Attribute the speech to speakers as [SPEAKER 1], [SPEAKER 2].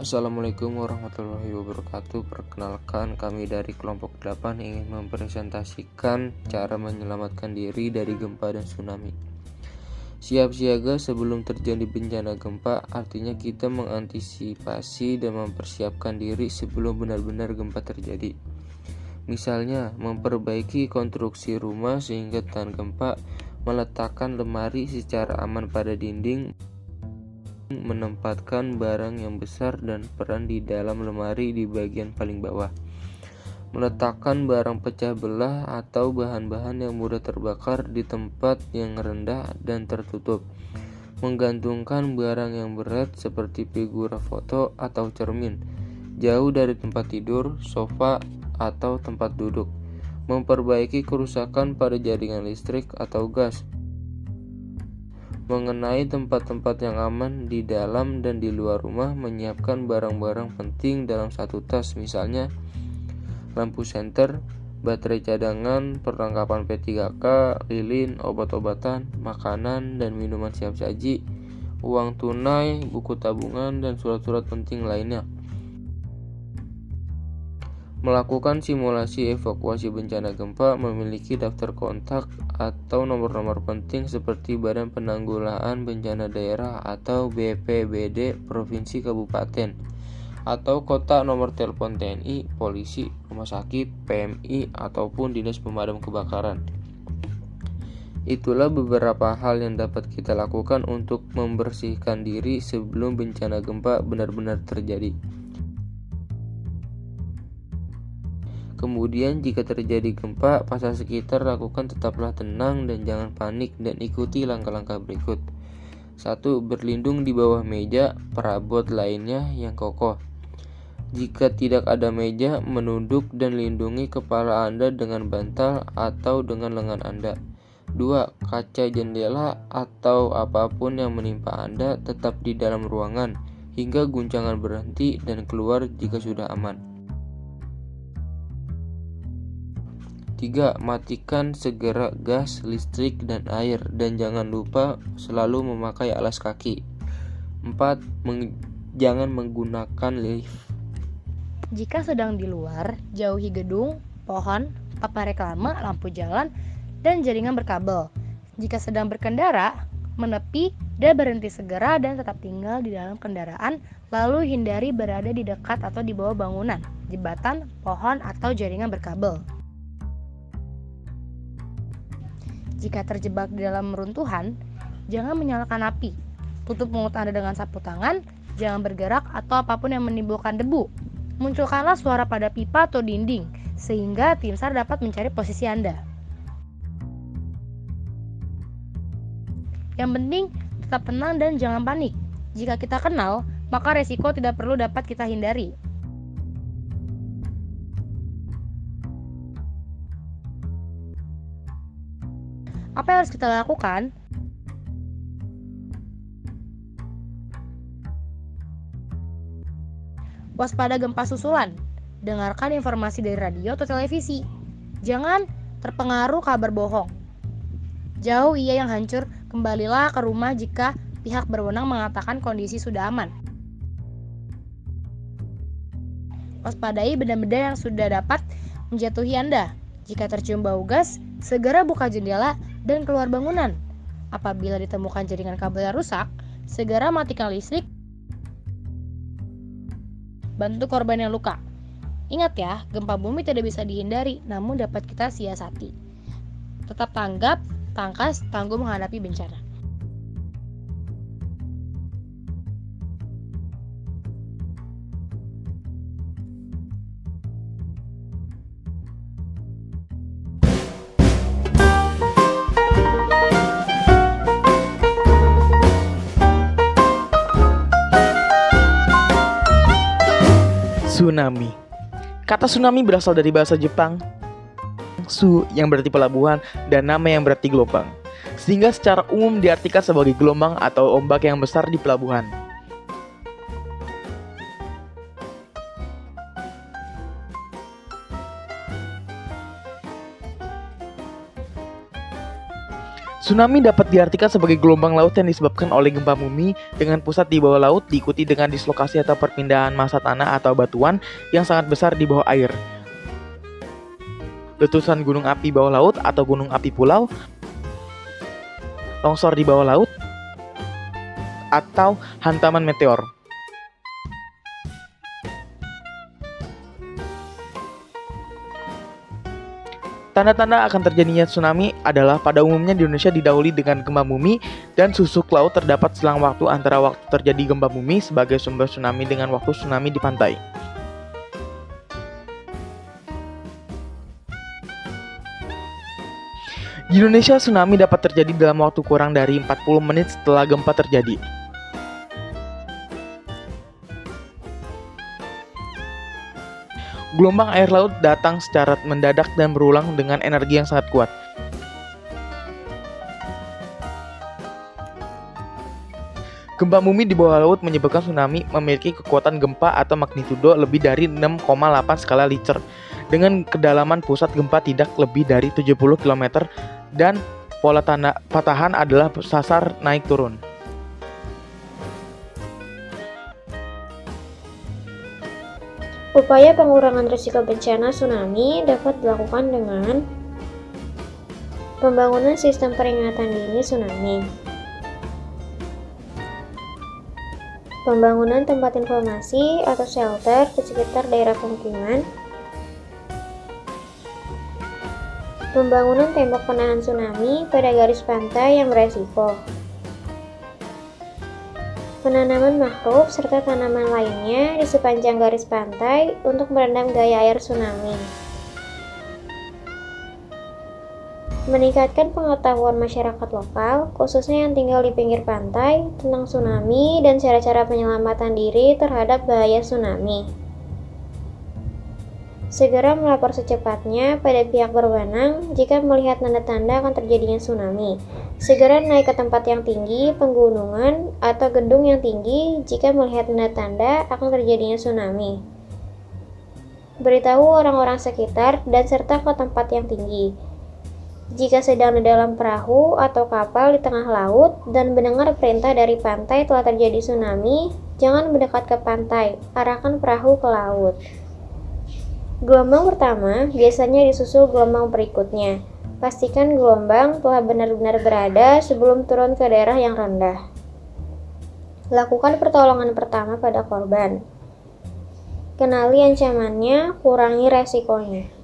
[SPEAKER 1] Assalamualaikum warahmatullahi wabarakatuh. Perkenalkan, kami dari kelompok 8 ingin mempresentasikan cara menyelamatkan diri dari gempa dan tsunami. Siap siaga sebelum terjadi bencana gempa artinya kita mengantisipasi dan mempersiapkan diri sebelum benar-benar gempa terjadi. Misalnya, memperbaiki konstruksi rumah sehingga tahan gempa, meletakkan lemari secara aman pada dinding, menempatkan barang yang besar dan peran di dalam lemari di bagian paling bawah, meletakkan barang pecah belah atau bahan-bahan yang mudah terbakar di tempat yang rendah dan tertutup, menggantungkan barang yang berat seperti figura foto atau cermin jauh dari tempat tidur, sofa, atau tempat duduk, memperbaiki kerusakan pada jaringan listrik atau gas, mengenai tempat-tempat yang aman di dalam dan di luar rumah, menyiapkan barang-barang penting dalam satu tas, misalnya lampu senter, baterai cadangan, perlengkapan P3K, lilin, obat-obatan, makanan dan minuman siap saji, uang tunai, buku tabungan, dan surat-surat penting lainnya. Melakukan simulasi evakuasi bencana gempa, memiliki daftar kontak atau nomor-nomor penting seperti Badan Penanggulangan Bencana Daerah atau BPBD Provinsi Kabupaten atau kota, nomor telepon TNI, polisi, rumah sakit, PMI, ataupun Dinas Pemadam Kebakaran. Itulah beberapa hal yang dapat kita lakukan untuk membersihkan diri sebelum bencana gempa benar-benar terjadi. Kemudian jika terjadi gempa, pasar sekitar lakukan tetaplah tenang dan jangan panik dan ikuti langkah-langkah berikut. 1. Berlindung di bawah meja, perabot lainnya yang kokoh. Jika tidak ada meja, menunduk dan lindungi kepala Anda dengan bantal atau dengan lengan Anda. 2. Kaca jendela atau apapun yang menimpa Anda tetap di dalam ruangan hingga guncangan berhenti dan keluar jika sudah aman. 3. Matikan segera gas, listrik, dan air, dan jangan lupa selalu memakai alas kaki. 4. Jangan menggunakan lift.
[SPEAKER 2] Jika sedang di luar, jauhi gedung, pohon, papan reklame, lampu jalan, dan jaringan berkabel. Jika sedang berkendara, menepi dan berhenti segera dan tetap tinggal di dalam kendaraan, lalu hindari berada di dekat atau di bawah bangunan, jembatan, pohon, atau jaringan berkabel. Jika terjebak di dalam runtuhan, jangan menyalakan api. Tutup mulut Anda dengan sapu tangan, jangan bergerak atau apapun yang menimbulkan debu. Munculkanlah suara pada pipa atau dinding, sehingga tim SAR dapat mencari posisi Anda. Yang penting, tetap tenang dan jangan panik. Jika kita kenal, maka resiko tidak perlu dapat kita hindari. Apa yang harus kita lakukan? Waspada gempa susulan. Dengarkan informasi dari radio atau televisi. Jangan terpengaruh kabar bohong. Jauh ia yang hancur, kembalilah ke rumah jika pihak berwenang mengatakan kondisi sudah aman. Waspadai benda-benda yang sudah dapat menjatuhi Anda. Jika tercium bau gas, segera buka jendela dan keluar bangunan. Apabila ditemukan jaringan kabel yang rusak, segera matikan listrik. Bantu korban yang luka. Ingat ya, gempa bumi tidak bisa dihindari, namun dapat kita siasati. Tetap tanggap, tangkas, tangguh menghadapi bencana.
[SPEAKER 3] Tsunami. Kata tsunami berasal dari bahasa Jepang su yang berarti pelabuhan dan nama yang berarti gelombang, sehingga secara umum diartikan sebagai gelombang atau ombak yang besar di pelabuhan. Tsunami dapat diartikan sebagai gelombang laut yang disebabkan oleh gempa bumi dengan pusat di bawah laut diikuti dengan dislokasi atau perpindahan massa tanah atau batuan yang sangat besar di bawah air. Letusan gunung api bawah laut atau gunung api pulau, longsor di bawah laut, atau hantaman meteor. Tanda-tanda akan terjadinya tsunami adalah pada umumnya di Indonesia didahului dengan gempa bumi dan susuk laut terdapat selang waktu antara waktu terjadi gempa bumi sebagai sumber tsunami dengan waktu tsunami di pantai. Di Indonesia, tsunami dapat terjadi dalam waktu kurang dari 40 menit setelah gempa terjadi. Gelombang air laut datang secara mendadak dan berulang dengan energi yang sangat kuat. Gempa bumi di bawah laut menyebabkan tsunami memiliki kekuatan gempa atau magnitudo lebih dari 6,8 skala Richter dengan kedalaman pusat gempa tidak lebih dari 70 km dan pola patahan adalah sasar naik turun.
[SPEAKER 4] Upaya pengurangan risiko bencana tsunami dapat dilakukan dengan pembangunan sistem peringatan dini tsunami, pembangunan tempat informasi atau shelter di sekitar daerah pemukiman, pembangunan tembok penahan tsunami pada garis pantai yang beresiko, penanaman mangrove serta tanaman lainnya di sepanjang garis pantai untuk meredam gaya air tsunami. Meningkatkan pengetahuan masyarakat lokal, khususnya yang tinggal di pinggir pantai, tentang tsunami dan cara-cara penyelamatan diri terhadap bahaya tsunami. Segera melapor secepatnya pada pihak berwenang jika melihat tanda-tanda akan terjadinya tsunami. Segera naik ke tempat yang tinggi, pegunungan, atau gedung yang tinggi jika melihat tanda-tanda akan terjadinya tsunami. Beritahu orang-orang sekitar dan serta ke tempat yang tinggi. Jika sedang di dalam perahu atau kapal di tengah laut dan mendengar perintah dari pantai telah terjadi tsunami, jangan mendekat ke pantai, arahkan perahu ke laut. Gelombang pertama biasanya disusul gelombang berikutnya. Pastikan gelombang telah benar-benar berada sebelum turun ke daerah yang rendah. Lakukan pertolongan pertama pada korban. Kenali ancamannya, kurangi resikonya.